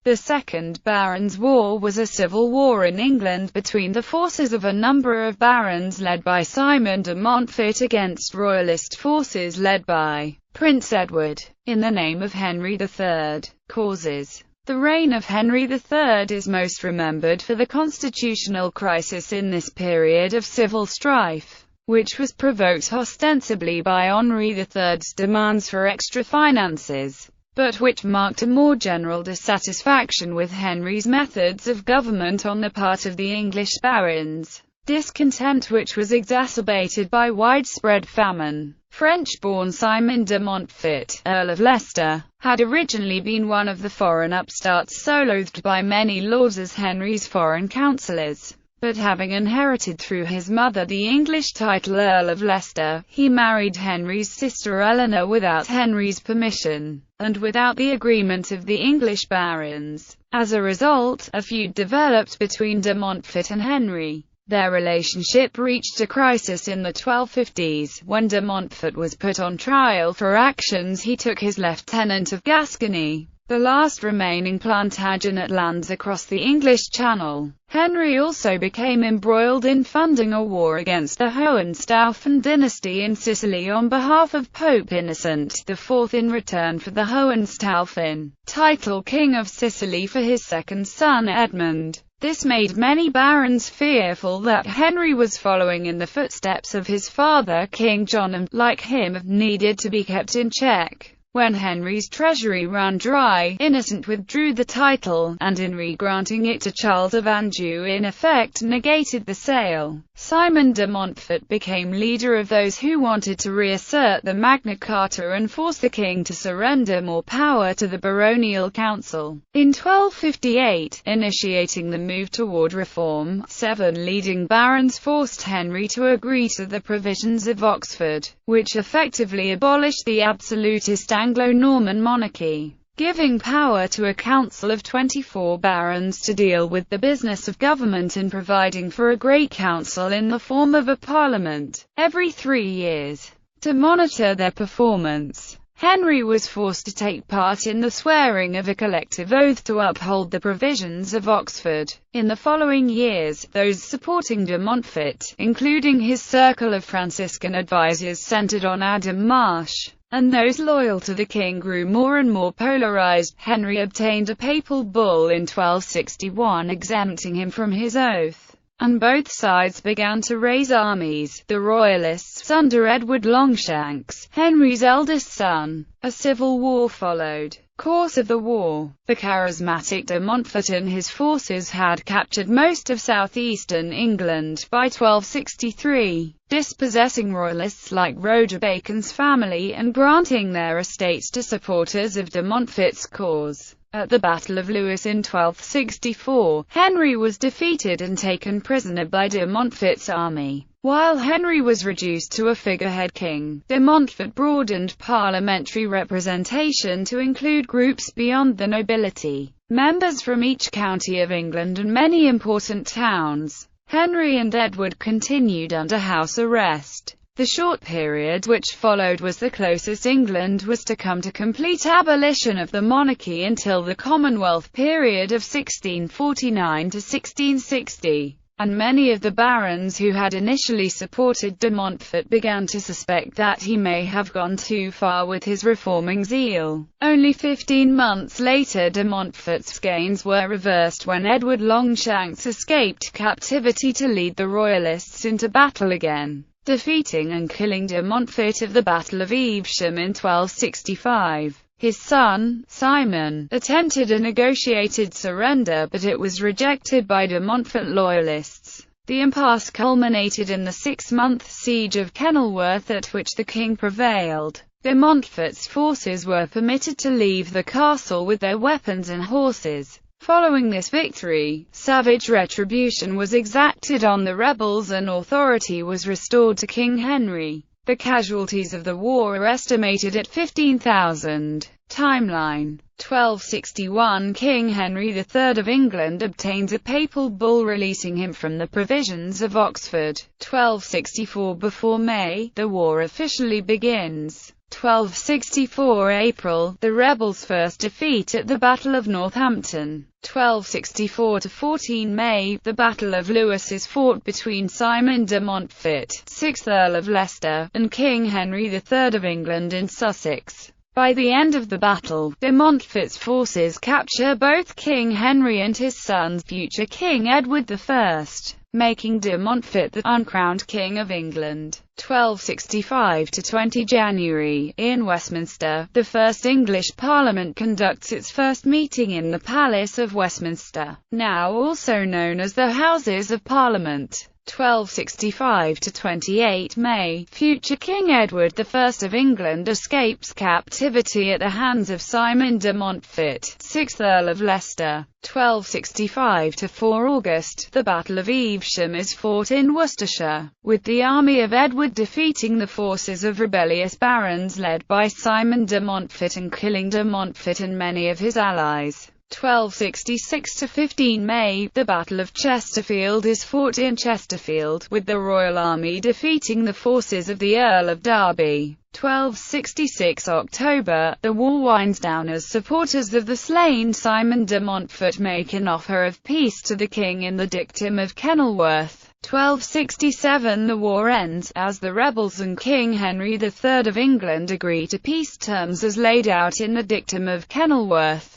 The Second Barons' War was a civil war in England between the forces of a number of barons led by Simon de Montfort against Royalist forces led by Prince Edward, in the name of Henry III. Causes. The reign of Henry III is most remembered for the constitutional crisis in this period of civil strife, which was provoked ostensibly by Henry III's demands for extra finances, but which marked a more general dissatisfaction with Henry's methods of government on the part of the English barons, discontent which was exacerbated by widespread famine. French-born Simon de Montfort, Earl of Leicester, had originally been one of the foreign upstarts so loathed by many lords as Henry's foreign councillors. But having inherited through his mother the English title Earl of Leicester, he married Henry's sister Eleanor without Henry's permission, and without the agreement of the English barons. As a result, a feud developed between de Montfort and Henry. Their relationship reached a crisis in the 1250s, when de Montfort was put on trial for actions he took his lieutenant of Gascony, the last remaining Plantagenet lands across the English Channel. Henry also became embroiled in funding a war against the Hohenstaufen dynasty in Sicily on behalf of Pope Innocent IV in return for the Hohenstaufen title King of Sicily for his second son Edmund. This made many barons fearful that Henry was following in the footsteps of his father King John and, like him, needed to be kept in check. When Henry's treasury ran dry, Innocent withdrew the title, and in re-granting it to Charles of Anjou in effect negated the sale. Simon de Montfort became leader of those who wanted to reassert the Magna Carta and force the king to surrender more power to the baronial council. In 1258, initiating the move toward reform, 7 leading barons forced Henry to agree to the provisions of Oxford, which effectively abolished the absolutist Anglo-Norman monarchy, giving power to a council of 24 barons to deal with the business of government and providing for a great council in the form of a parliament, every 3 years, to monitor their performance. Henry was forced to take part in the swearing of a collective oath to uphold the provisions of Oxford. In the following years, those supporting de Montfort, including his circle of Franciscan advisers centered on Adam Marsh, and those loyal to the king grew more and more polarized. Henry obtained a papal bull in 1261 exempting him from his oath, and both sides began to raise armies, the Royalists under Edward Longshanks, Henry's eldest son. A civil war followed. Course of the war. The charismatic de Montfort and his forces had captured most of southeastern England by 1263, dispossessing royalists like Roger Bacon's family and granting their estates to supporters of de Montfort's cause. At the Battle of Lewes in 1264, Henry was defeated and taken prisoner by de Montfort's army. While Henry was reduced to a figurehead king, de Montfort broadened parliamentary representation to include groups beyond the nobility, members from each county of England and many important towns. Henry and Edward continued under house arrest. The short period which followed was the closest England was to come to complete abolition of the monarchy until the Commonwealth period of 1649 to 1660. And many of the barons who had initially supported de Montfort began to suspect that he may have gone too far with his reforming zeal. Only 15 months later de Montfort's gains were reversed when Edward Longshanks escaped captivity to lead the Royalists into battle again, defeating and killing de Montfort of the Battle of Evesham in 1265. His son, Simon, attempted a negotiated surrender but it was rejected by de Montfort loyalists. The impasse culminated in the 6-month siege of Kenilworth at which the king prevailed. De Montfort's forces were permitted to leave the castle with their weapons and horses. Following this victory, savage retribution was exacted on the rebels and authority was restored to King Henry. The casualties of the war are estimated at 15,000. Timeline. 1261 King Henry III of England obtains a papal bull releasing him from the provisions of Oxford. 1264 Before May, the war officially begins. 1264 April, the rebels' first defeat at the Battle of Northampton. 1264–14 May, the Battle of Lewes is fought between Simon de Montfort, 6th Earl of Leicester, and King Henry III of England in Sussex. By the end of the battle, de Montfort's forces capture both King Henry and his son, future King Edward I, making de Montfort the uncrowned King of England. 1265–20 January, in Westminster, the first English Parliament conducts its first meeting in the Palace of Westminster, now also known as the Houses of Parliament. 1265–28 May, future King Edward I of England escapes captivity at the hands of Simon de Montfort, 6th Earl of Leicester. 1265–4 August, the Battle of Evesham is fought in Worcestershire, with the army of Edward defeating the forces of rebellious barons led by Simon de Montfort and killing de Montfort and many of his allies. 1266–15 May, the Battle of Chesterfield is fought in Chesterfield, with the royal army defeating the forces of the Earl of Derby. 1266 October, the war winds down as supporters of the slain Simon de Montfort make an offer of peace to the king in the dictum of Kenilworth. 1267 the war ends, as the rebels and King Henry III of England agree to peace terms as laid out in the dictum of Kenilworth.